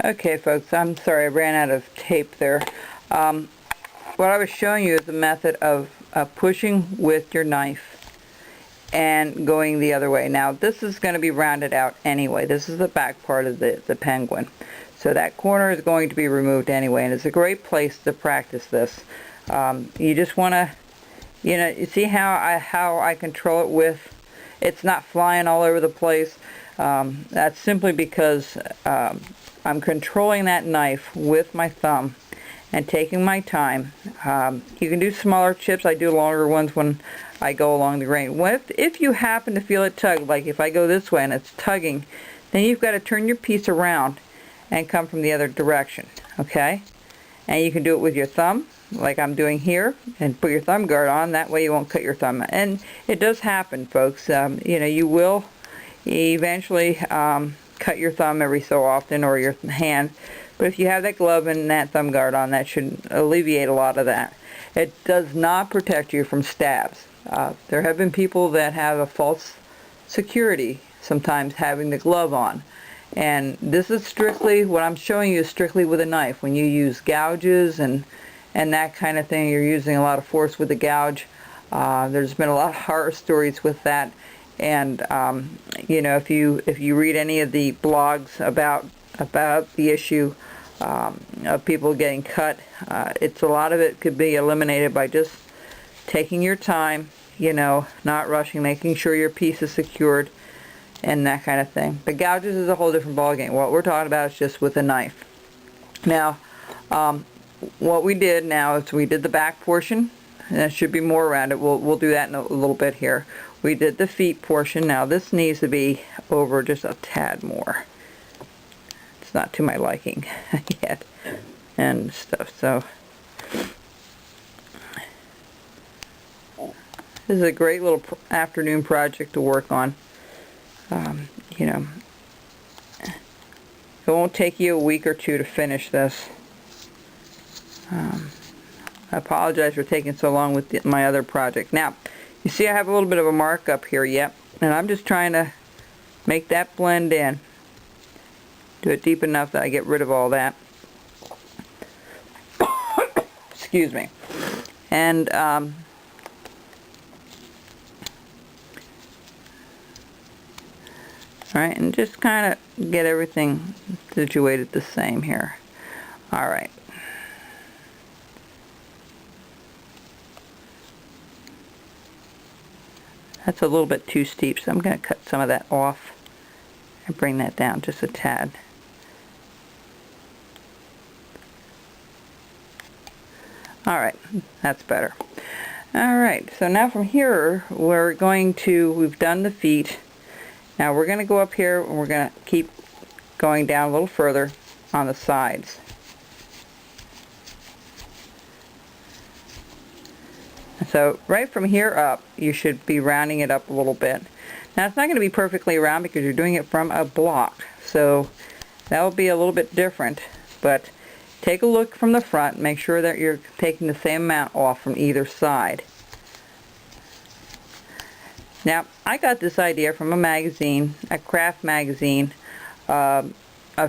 Okay folks, I'm sorry I ran out of tape there. What I was showing you is the method of pushing with your knife and going the other way. Now this is going to be rounded out anyway. This is the back part of the penguin. So that corner is going to be removed anyway, and it's a great place to practice this. You just want to, you see how I control it with, it's not flying all over the place. That's simply because I'm controlling that knife with my thumb and taking my time. You can do smaller chips. I do longer ones when I go along the grain. If you happen to feel it tug, like if I go this way and it's tugging, then you've got to turn your piece around and come from the other direction, okay? And you can do it with your thumb, like I'm doing here, and put your thumb guard on. That way you won't cut your thumb. And it does happen, folks. You will eventually cut your thumb every so often, or your hand. But if you have that glove and that thumb guard on, that should alleviate a lot of that. It does not protect you from stabs. There have been people that have a false security, sometimes having the glove on. And this is strictly, what I'm showing you is strictly with a knife. When you use gouges and that kind of thing, you're using a lot of force with the gouge. There's been a lot of horror stories with that. And if you read any of the blogs about the issue of people getting cut, it's a lot of it could be eliminated by just taking your time, not rushing, making sure your piece is secured, and that kind of thing. But gouges is a whole different ballgame. What we're talking about is just with a knife. Now, what we did now is we did the back portion, and there should be more around it. We'll do that in a little bit here. We did the feet portion. Now this needs to be over just a tad more. It's not to my liking yet and stuff. So this is a great little afternoon project to work on. It won't take you a week or two to finish this. I apologize for taking so long with my other project. Now, you see I have a little bit of a mark up here, yep, and I'm just trying to make that blend in. Do it deep enough that I get rid of all that. Excuse me. And alright, and just kind of get everything situated the same here. Alright. That's a little bit too steep, so I'm going to cut some of that off and bring that down just a tad. Alright, that's better. Alright, so now from here we've done the feet. Now we're going to go up here and we're going to keep going down a little further on the sides. So right from here up, you should be rounding it up a little bit. Now it's not going to be perfectly round because you're doing it from a block, so that will be a little bit different. But take a look from the front, make sure that you're taking the same amount off from either side. Now I got this idea from a magazine, a craft magazine of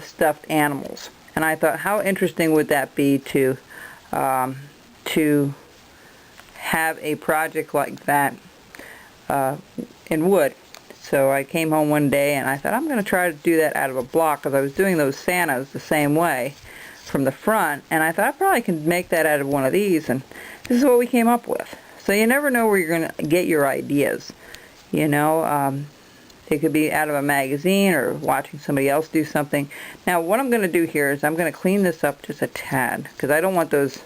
stuffed animals, and I thought how interesting would that be to have a project like that in wood. So I came home one day and I thought I'm going to try to do that out of a block, because I was doing those Santas the same way from the front, and I thought I probably can make that out of one of these, and this is what we came up with. So you never know where you're going to get your ideas. It could be out of a magazine or watching somebody else do something. Now what I'm going to do here is I'm going to clean this up just a tad, because I don't want those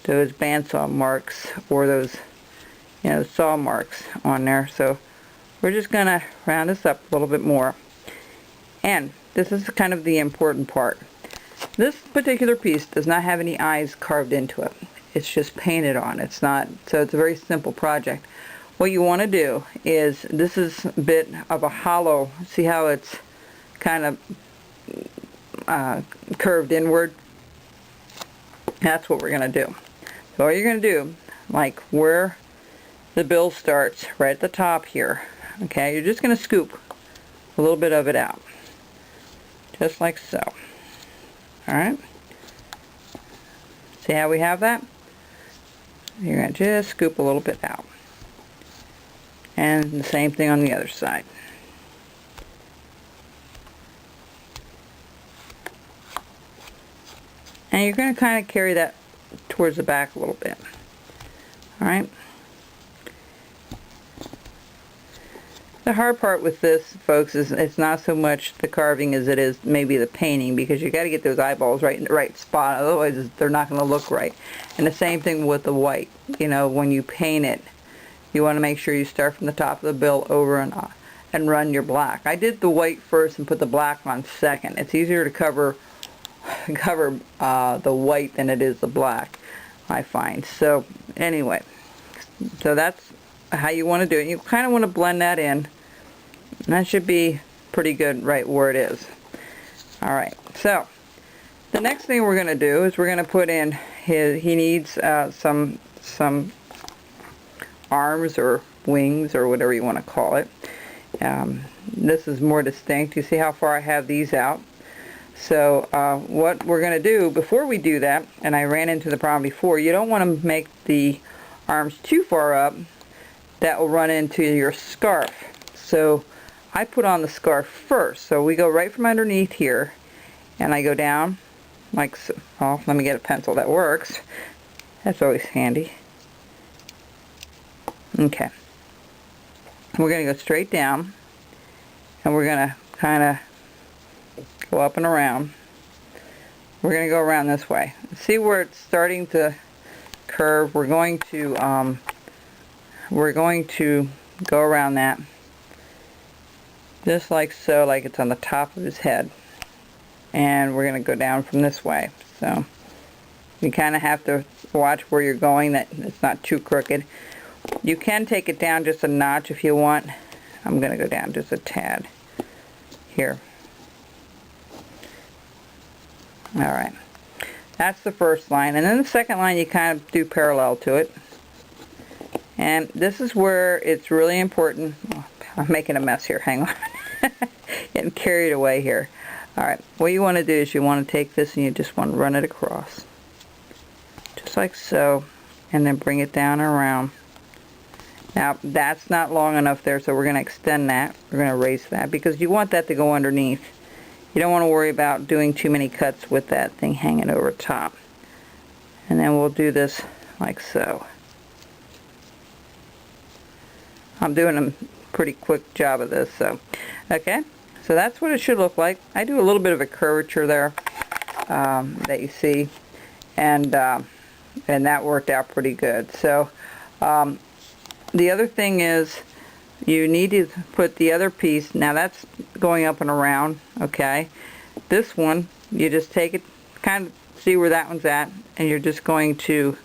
bandsaw marks or those saw marks on there. So we're just going to round this up a little bit more. And this is kind of the important part. This particular piece does not have any eyes carved into it. It's just painted on. It's not, so it's a very simple project. What you want to do is, this is a bit of a hollow. See how it's kind of curved inward? That's what we're going to do. So all you're going to do, like where the bill starts, right at the top here, okay, you're just going to scoop a little bit of it out. Just like so. Alright? See how we have that? You're going to just scoop a little bit out. And the same thing on the other side. And you're going to kind of carry that towards the back a little bit. Alright? The hard part with this, folks, is it's not so much the carving as it is maybe the painting, because you got to get those eyeballs right in the right spot, otherwise they're not going to look right. And the same thing with the white. You know, when you paint it, you want to make sure you start from the top of the bill over and run your black. I did the white first and put the black on second. It's easier to cover the white than it is the black, I find. So anyway, so that's how you want to do it. You kind of want to blend that in. And that should be pretty good right where it is. Alright, so the next thing we're going to do is we're going to put in he needs some arms or wings or whatever you want to call it. This is more distinct. You see how far I have these out? So what we're going to do before we do that, and I ran into the problem before, you don't want to make the arms too far up. That will run into your scarf. So I put on the scarf first. So we go right from underneath here, and I go down like so. Oh, let me get a pencil that works. That's always handy. Okay. We're going to go straight down, and we're going to kind of go up and around. We're going to go around this way. See where it's starting to curve? We're going to go around that just like so, like it's on the top of his head, and we're going to go down from this way. So you kind of have to watch where you're going, that it's not too crooked. You can take it down just a notch if you want. I'm going to go down just a tad here. Alright, that's the first line, and then the second line you kind of do parallel to it. And this is where it's really important. Oh, I'm making a mess here, hang on. Getting carried away here. Alright, what you want to do is you want to take this and you just want to run it across. Just like so. And then bring it down and around. Now, that's not long enough there, so we're going to extend that. We're going to erase that because you want that to go underneath. You don't want to worry about doing too many cuts with that thing hanging over top. And then we'll do this like so. I'm doing a pretty quick job of this, so okay. So that's what it should look like. I do a little bit of a curvature there that you see, and that worked out pretty good. So the other thing is you need to put the other piece. Now that's going up and around, okay. This one, you just take it, kind of see where that one's at, and you're just going to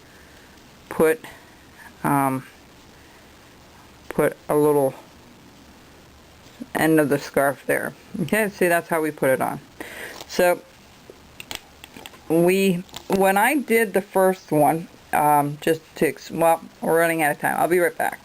put a little end of the scarf there. Okay, see, that's how we put it on. So when I did the first one, well, we're running out of time. I'll be right back.